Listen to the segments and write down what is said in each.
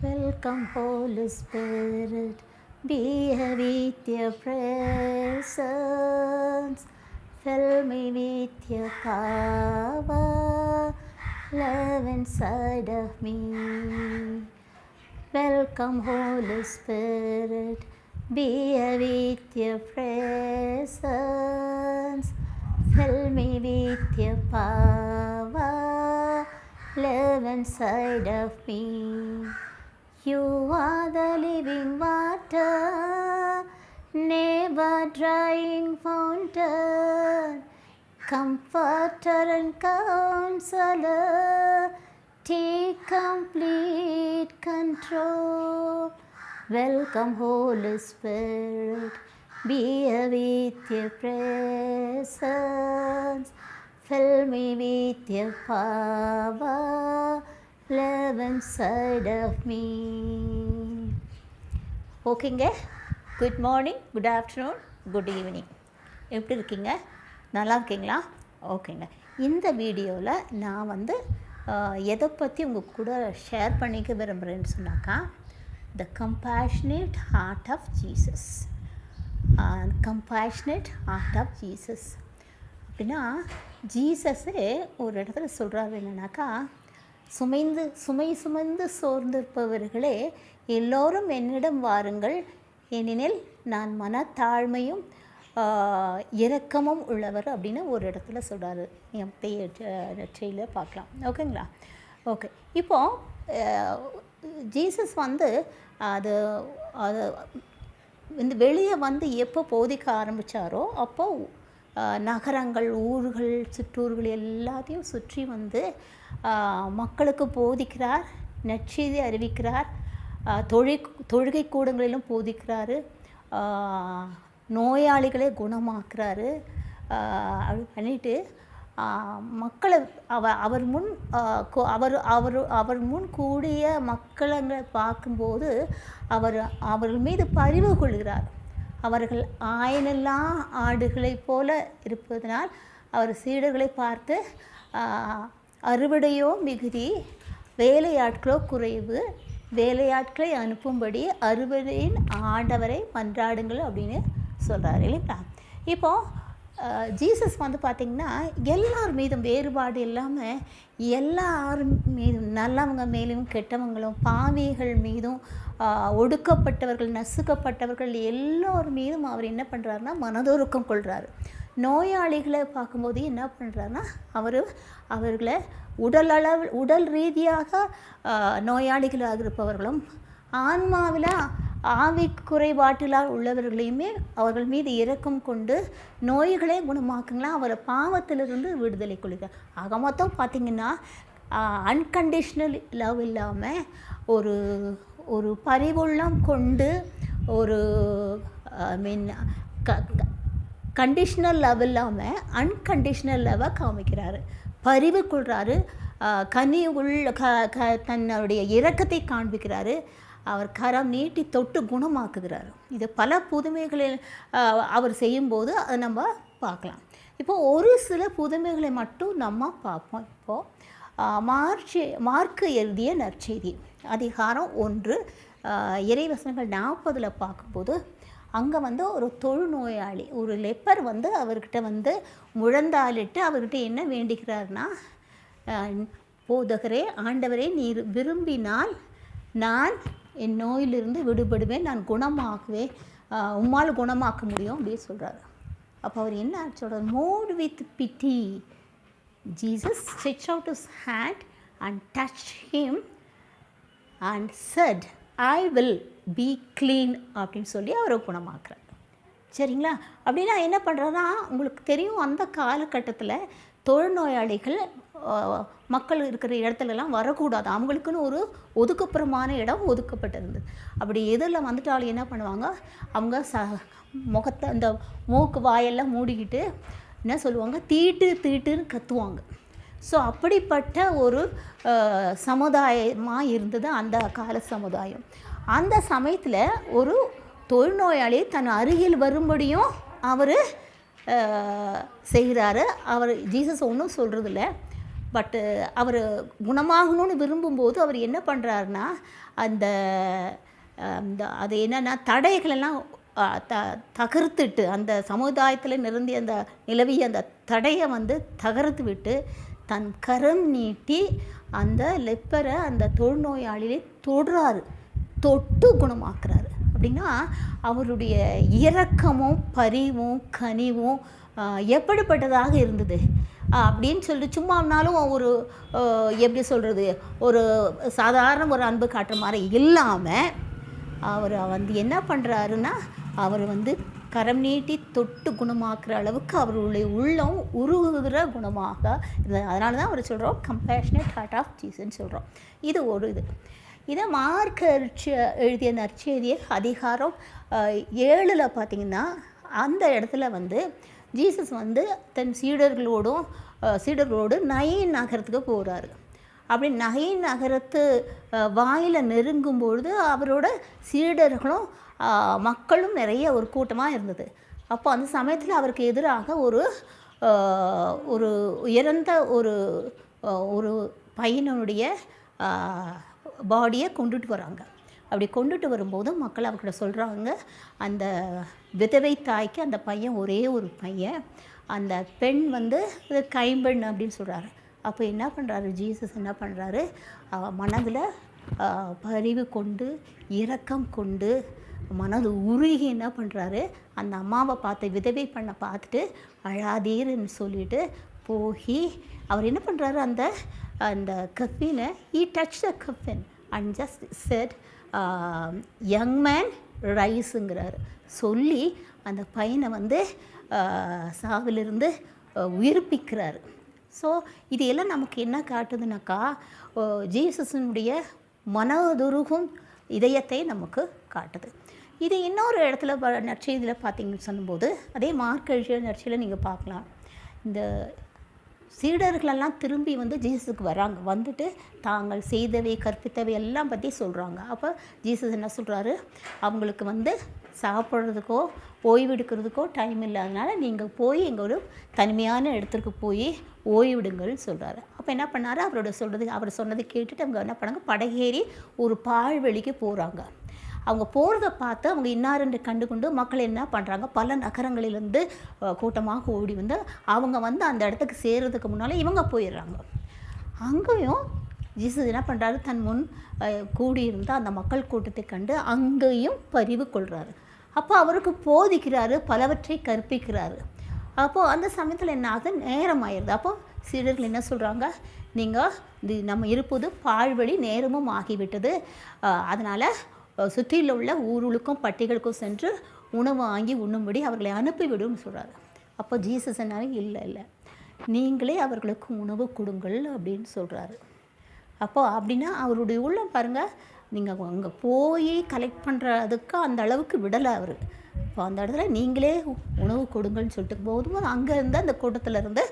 Welcome, Holy Spirit, be here with your presence. Fill me with your power, love inside of me. Welcome, Holy Spirit, be here with your presence. Fill me with your power, live inside of me. You are the living water, never drying fountain, comforter and counselor, take complete control. Welcome, Holy Spirit, be here with your presence. Fill me with your power, live inside of me. ஓகேங்க, good morning, good afternoon, good evening. எப்படி இருக்கீங்க? நல்லா இருக்கீங்களா? ஓகேங்க. இந்த வீடியோவில் நான் எதை பற்றி உங்கள் கூட ஷேர் பண்ணிக்க விரும்புகிறேன்னு சொன்னாக்கா, the compassionate heart of Jesus. Compassionate heart of Jesus அப்படின்னா, ஜீசஸே ஒரு இடத்துல சொல்கிறாரு என்னன்னாக்கா, சுமை சுமந்து சோர்ந்திருப்பவர்களே எல்லோரும் என்னிடம் வாருங்கள், ஏனெனில் நான் மனத்தாழ்மையும் இரக்கமும் உள்ளவர் அப்படின்னு ஒரு இடத்துல சொல்கிறாரு. நற்செய்தியில் பார்க்கலாம். ஓகேங்களா? ஓகே. இப்போது ஜீசஸ் அது இந்த வெளியே எப்போ போதிக்க ஆரம்பித்தாரோ அப்போது நகரங்கள், ஊர்கள், சிற்றூர்கள் எல்லாத்தையும் சுற்றி மக்களுக்கு போதிக்கிறார், நற்செய்தி அறிவிக்கிறார், தொழுகை கூடங்களிலும் போதிக்கிறாரு, நோயாளிகளை குணமாக்குறாரு. அப்படி பண்ணிட்டு மக்களை அவர் முன் கூடிய மக்களை பார்க்கும்போது அவர்கள் மீது பரிவு கொள்கிறார். அவர்கள் ஆயனெல்லா ஆடுகளைப் போல இருப்பதனால் அவர் சீடர்களை பார்த்து, அறுவடையோ மிகுதி, வேலையாட்களோ குறைவு, வேலையாட்களை அனுப்பும்படி அறுவடையின் ஆண்டவரை மன்றாடுங்கள் அப்படின்னு சொல்கிறார் இல்லைங்களா? இப்போது ஜீசஸ் பார்த்திங்கன்னா எல்லார் மீதும் வேறுபாடு இல்லாமல் எல்லார் மீதும், நல்லவங்க மேலும் கெட்டவங்களும், பாவிகள் மீதும், ஒடுக்கப்பட்டவர்கள், நசுக்கப்பட்டவர்கள் எல்லோர் மீதும் அவர் என்ன பண்ணுறாருன்னா மனதுருக்கம் கொள்கிறாரு. நோயாளிகளை பார்க்கும்போது என்ன பண்ணுறாருன்னா அவர்களை உடல் ரீதியாக நோயாளிகளாக இருப்பவர்களும், ஆன்மாவில் ஆவி குறைபாட்டிலால் உள்ளவர்களையுமே அவர்கள் மீது இரக்கம் கொண்டு நோய்களை குணமாக்குங்களா, அவரை பாவத்திலிருந்து விடுதலை கொள்கிறார். ஆக மொத்தம் பார்த்திங்கன்னா அன்கண்டிஷ்னல் லவ் இல்லாமல் ஒரு பரிவுள்ளம் கொண்டு ஒரு கண்டிஷ்னல் லவ் இல்லாமல் அன்கண்டிஷ்னல் லவ்வை காமிக்கிறாரு, பரிவு கொள்கிறாரு, தன்னுடைய இரக்கத்தை காண்பிக்கிறாரு, அவர் கரம் நீட்டி தொட்டு குணமாக்குகிறார். இது பல புதுமைகளில் அவர் செய்யும்போது அதை நம்ம பார்க்கலாம். இப்போது ஒரு சில புதுமைகளை மட்டும் நம்ம பார்ப்போம். இப்போது மார்க்கு எழுதிய நற்செய்தி அதிகாரம் 1 இறைவசனங்கள் 40 பார்க்கும்போது அங்கே ஒரு தொழுநோயாளி, ஒரு லெப்பர் அவர்கிட்ட முழந்தாளிட்டு அவர்கிட்ட என்ன வேண்டிக்கிறார்னா, போதகரே, ஆண்டவரே, நீர் விரும்பினால் நான் என் நோயிலிருந்து விடுபடுவேன், நான் குணமாக்குவேன், உம்மால் குணமாக்க முடியும் அப்படின்னு சொல்கிறார். அப்போ அவர் என்ன சொல்கிறார்? Moved with pity Jesus stretched out his hand and touched him and said, I will be clean அப்படின்னு சொல்லி அவரை குணமாக்குறார். சரிங்களா? அப்படின்னா என்ன பண்ணுறாருன்னா, உங்களுக்கு தெரியும், அந்த காலகட்டத்தில் தொழுநோயாளிகள் மக்கள் இருக்கிற இடத்துலலாம் வரக்கூடாது. அவங்களுக்குன்னு ஒரு ஒதுக்குப்புறமான இடம் ஒதுக்கப்பட்டிருந்தது. அப்படி எதிரில் வந்துட்டாலும் என்ன பண்ணுவாங்க, அவங்க முகத்தை, இந்த மூக்கு வாயெல்லாம் மூடிக்கிட்டு என்ன சொல்லுவாங்க, தீட்டுன்னு கத்துவாங்க. ஸோ அப்படிப்பட்ட ஒரு சமுதாயமாக இருந்தது அந்த கால சமுதாயம். அந்த சமயத்தில் ஒரு தொழுநோயாளி தன் அருகில் வரும்படியும் அவர் செய்கிறாரு. ஜீசஸ் ஒன்றும் சொல்கிறதில்ல, பட்டு அவர் குணமாகணும்னு விரும்பும்போது அவர் என்ன பண்ணுறாருன்னா அந்த அது என்னென்னா தடைகளெல்லாம் தகர்த்துட்டு அந்த சமுதாயத்தில் நிரம்பிய அந்த நிலவிய அந்த தடையை தகர்த்து விட்டு தன் கரம் நீட்டி அந்த லெப்பரை அந்த தொழுநோயாளியை தொடுறாரு, தொட்டு குணமாக்குறாரு. அப்படின்னா அவருடைய இரக்கமும் பரிவும் கனிவும் எப்படிப்பட்டதாக இருந்தது அப்படின்னு சொல்லிட்டு சும்மானாலும் ஒரு எப்படி சொல்கிறது, ஒரு சாதாரண ஒரு அன்பு காட்டுற மாதிரி இல்லாமல் அவர் என்ன பண்ணுறாருன்னா அவர் கரம் நீட்டி தொட்டு குணமாக்குற அளவுக்கு அவருடைய உள்ளம் உருகுகிற குணமாக இருந்தது. அதனால தான் அவர் சொல்கிறோம் கம்பேஷனேட் ஹார்ட் ஆஃப் ஜீசஸ்ன்னு சொல்கிறோம். இது ஒரு இதை மார்க் எழுதிய நற்செய்தியை அதிகாரம் 7 பார்த்திங்கன்னா அந்த இடத்துல ஜீசஸ் தன் சீடர்களோடு நயீன் நகரத்துக்கு போகிறாரு. அப்படி நயீன் நகரத்து வாயில் நெருங்கும்பொழுது அவரோட சீடர்களும் மக்களும் நிறைய ஒரு கூட்டமாக இருந்தது. அப்போ அந்த சமயத்தில் அவருக்கு எதிராக ஒரு இறந்த ஒரு பையனுடைய பாடியை கொண்டுட்டு வராங்க. அப்படி கொண்டுட்டு வரும்போது மக்கள் அவர்கிட்ட சொல்கிறாங்க, அந்த விதவை தாய்க்கு அந்த பையன் ஒரே ஒரு பையன், அந்த பெண் கைம்பெண் அப்படின்னு சொல்கிறாரு. அப்போ என்ன பண்ணுறாரு ஜீசஸ், என்ன பண்ணுறாரு, மனதில் பரிவு கொண்டு இரக்கம் கொண்டு மனது உருகி என்ன பண்ணுறாரு, அந்த அம்மாவை விதவை பண்ண பார்த்துட்டு அழாதீர்ன்னு சொல்லிட்டு போய் அவர் என்ன பண்ணுறாரு, அந்த கஃபினை he touched the coffin and just said young man ரைஸுங்கிறாரு. சொல்லி அந்த பையனை சாவிலிருந்து உயிர்ப்பிக்கிறாரு. ஸோ இது எல்லாம் நமக்கு என்ன காட்டுதுனாக்கா, ஜீசஸினுடைய மனதுருகும் இதயத்தை நமக்கு காட்டுது. இது இன்னொரு இடத்துல நற்செய்தியில் பார்த்தீங்கன்னு சொல்லும்போது, அதே மார்க் எழுதிய நற்செய்தியில் நீங்கள் பார்க்கலாம், இந்த சீடர்களெல்லாம் திரும்பி ஜீசஸுக்கு வராங்க. வந்துட்டு தாங்கள் செய்தவை கற்பித்தவை எல்லாம் பற்றி சொல்கிறாங்க. அப்போ ஜீசஸ் என்ன சொல்கிறாரு, அவங்களுக்கு சாப்பிட்றதுக்கோ ஓய்வெடுக்கிறதுக்கோ டைம் இல்லாதனால நீங்கள் போய் எங்கள் ஒரு தனிமையான இடத்துக்கு போய் ஓய்விடுங்கள்னு சொல்கிறாரு. அப்போ என்ன பண்ணார், அவர் சொன்னதை கேட்டுட்டு அவங்க என்ன பண்ணாங்க, படகேறி ஒரு பால்வெளிக்கு போகிறாங்க. அவங்க போகிறத பார்த்து அவங்க இன்னாரென்று கண்டு கொண்டு மக்கள் என்ன பண்ணுறாங்க, பல நகரங்களிலேருந்து கூட்டமாக ஓடி அவங்க அந்த இடத்துக்கு சேர்கிறதுக்கு முன்னால் இவங்க போயிடுறாங்க. அங்கேயும் ஜீசஸ் என்ன பண்ணுறாரு, தன் முன் கூடியிருந்த அந்த மக்கள் கூட்டத்தை கண்டு அங்கேயும் பரிவு கொள்கிறாரு. அப்போ அவருக்கு போதிக்கிறாரு, பலவற்றை கற்பிக்கிறாரு. அப்போது அந்த சமயத்தில் என்ன ஆகுது, நேரம் ஆயிடுது. அப்போது சீடர்கள் என்ன சொல்கிறாங்க, நீங்கள் நம்ம இருப்பது பால்வழி, நேரமும் ஆகிவிட்டது, அதனால் சுற்றியில் உள்ள ஊருளுக்கும் பட்டிகளுக்கும் சென்று உணவு வாங்கி உண்ணும்படி அவர்களை அனுப்பிவிடும்னு சொல்கிறாரு. அப்போ ஜீசஸ் என்னால இல்லை நீங்களே அவர்களுக்கு உணவு கொடுங்கள் அப்படின்னு சொல்கிறாரு. அப்போது அப்படின்னா அவருடைய உள்ளம் பாருங்கள், நீங்கள் அங்கே போய் கலெக்ட் பண்ணுறதுக்கு அந்த அளவுக்கு விடலை அவர். இப்போ அந்த இடத்துல நீங்களே உணவு கொடுங்கள்னு சொல்லிட்டு போதும் அங்கேருந்து அந்த கூட்டத்தில் இருந்து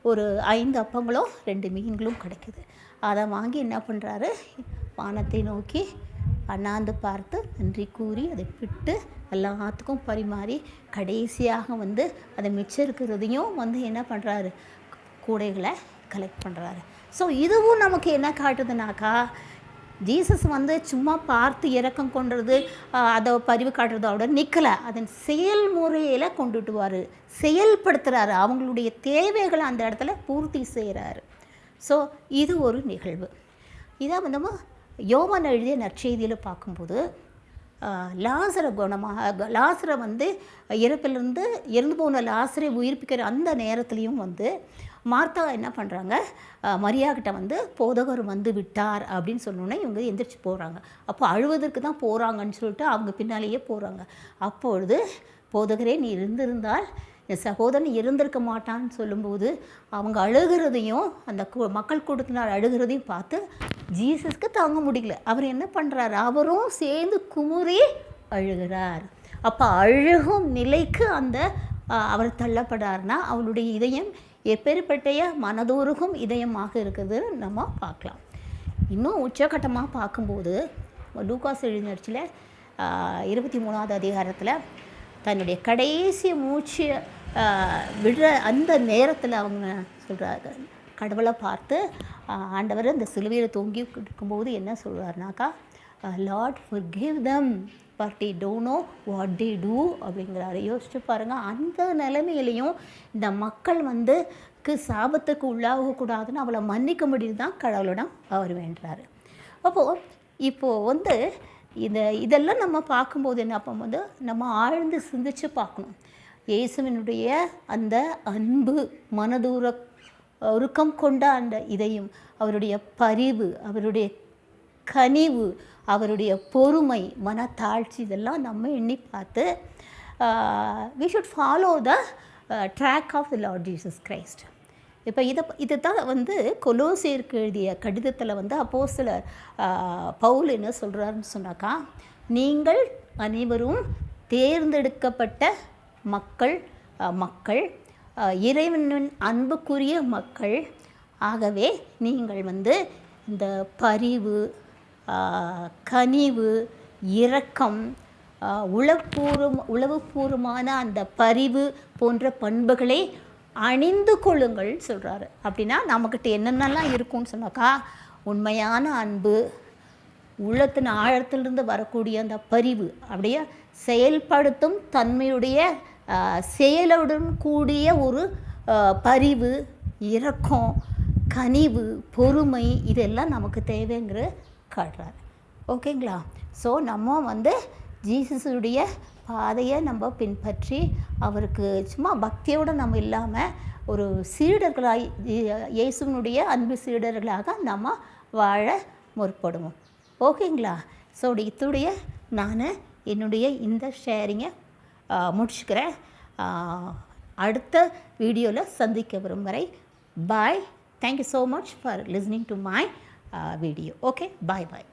ஒரு 5 அப்பங்களும் 2 மீன்களும் கிடைக்குது. அதை வாங்கி என்ன பண்ணுறாரு, வானத்தை நோக்கி அண்ணாந்து பார்த்து நன்றி கூறி அதை விட்டு எல்லாத்துக்கும் பரிமாறி கடைசியாக அதை மிச்சம் இருக்கிறதையும் என்ன பண்ணுறாரு, கூடைகளை கலெக்ட் பண்ணுறாரு. ஸோ இதுவும் நமக்கு என்ன காட்டுதுனாக்கா, ஜீசஸ் சும்மா பார்த்து இரக்கம் கொண்டுறது அதை பரிவு காட்டுறதோட நிற்கலை, அதன் செயல்முறையில் கொண்டுட்டுவார், செயல்படுத்துகிறாரு, அவங்களுடைய தேவைகளை அந்த இடத்துல பூர்த்தி செய்கிறாரு. ஸோ இது ஒரு நிகழ்வு. இதை யோவான் எழுதிய நற்செய்தியில் பார்க்கும்போது லாசரை லாசரை இறப்பிலிருந்து இறந்து போன லாசரை உயிர்ப்பிக்கிற அந்த நேரத்துலேயும் மார்த்தா என்ன பண்ணுறாங்க, மரியாக்கிட்ட போதகர் விட்டார் அப்படின்னு சொன்னோன்னே இவங்க எந்திரிச்சு போகிறாங்க. அப்போ அழுவதற்கு தான் போகிறாங்கன்னு சொல்லிட்டு அவங்க பின்னாலேயே போகிறாங்க. அப்பொழுது போதகரே நீ இருந்திருந்தால் என் சகோதரன் இருந்திருக்க மாட்டான்னு சொல்லும்போது அவங்க அழுகிறதையும் அந்த மக்கள் கூட்டத்தினால் அழுகிறதையும் பார்த்து ஜீசஸ்க்கு தாங்க முடியல. அவர் என்ன பண்ணுறாரு, அவரும் சேர்ந்து குமுறி அழுகிறார். அப்போ அழுகும் நிலைக்கு அவர் தள்ளப்படார்னா அவளுடைய இதயம் எப்பேற்பட்டைய மனதோருகும் இதயமாக இருக்குது நம்ம பார்க்கலாம். இன்னும் உச்சகட்டமாக பார்க்கும்போது லூகாஸ் எழுதின நற்செய்தியில 23வது அதிகாரத்தில் தன்னுடைய கடைசி மூச்சு விடுற அந்த நேரத்தில் அவங்க சொல்கிறாங்க, கடவுளை பார்த்து ஆண்டவர் இந்த சிலுவையில் தொங்கி இருக்கும்போது என்ன சொல்கிறாருனாக்கா, Lord forgive them but they don't know what they do அப்படிங்கிறாரு. யோசிச்சு பாருங்கள், அந்த நிலைமையிலையும் இந்த மக்கள் சாபத்துக்கு உள்ளாகக்கூடாதுன்னு அவளை மன்னிக்க முடியுது தான் கடவுளிடம் அவர் வேண்டுறாரு. இப்போது இதெல்லாம் நம்ம பார்க்கும்போது என்ன அப்போ நம்ம ஆழ்ந்து சிந்திச்சு பார்க்கணும். இயேசுவினுடைய அந்த அன்பு, உருக்கம் கொண்ட அந்த இதையும், அவருடைய பரிவு, அவருடைய கனிவு, அவருடைய பொறுமை, மனத்தாழ்ச்சி, இதெல்லாம் நம்ம எண்ணி பார்த்து we should follow the track of the Lord Jesus Christ. இப்போ இதை தான் கொலோசியருக்கு எழுதிய கடிதத்தில் அப்போஸ்தலர் பவுல் என்ன சொல்கிறாருன்னு சொன்னாக்கா, நீங்கள் அனைவரும் தேர்ந்தெடுக்கப்பட்ட மக்கள், இறைவனின் அன்புக்குரிய மக்கள். ஆகவே நீங்கள் இந்த பரிவு, கனிவு, இரக்கம், உளவுபூர்வமான அந்த பரிவு போன்ற பண்புகளை அணிந்து கொள்ளுங்கள் சொல்கிறாரு. அப்படின்னா நம்மக்கிட்ட என்னென்னலாம் இருக்கும்னு சொன்னாக்கா, உண்மையான அன்பு, உள்ளத்தின் ஆழத்திலிருந்து வரக்கூடிய அந்த பரிவு, அப்படியே செயல்படுத்தும் தன்மையுடைய செயலுடன் கூடிய ஒரு பரிவு, இரக்கம், கனிவு, பொறுமை, இதெல்லாம் நமக்கு தேவைங்கிற காட்டுறாரு. ஓகேங்களா? ஸோ நம்ம ஜீசஸுடைய பாதையை நம்ம பின்பற்றி அவருக்கு சும்மா பக்தியோடு நம்ம இல்லாமல் ஒரு சீடர்களாய், இயேசுவினுடைய அன்பு சீடர்களாக நம்ம வாழ முற்படுவோம். ஓகேங்களா? ஸோ இத்துடைய நான் என்னுடைய இந்த ஷேரிங்கை முடிச்சுக்கிறேன். அடுத்த வீடியோவில் சந்திக்க வரும் வரை bye. Thank you so much for listening to my video. Okay, bye bye.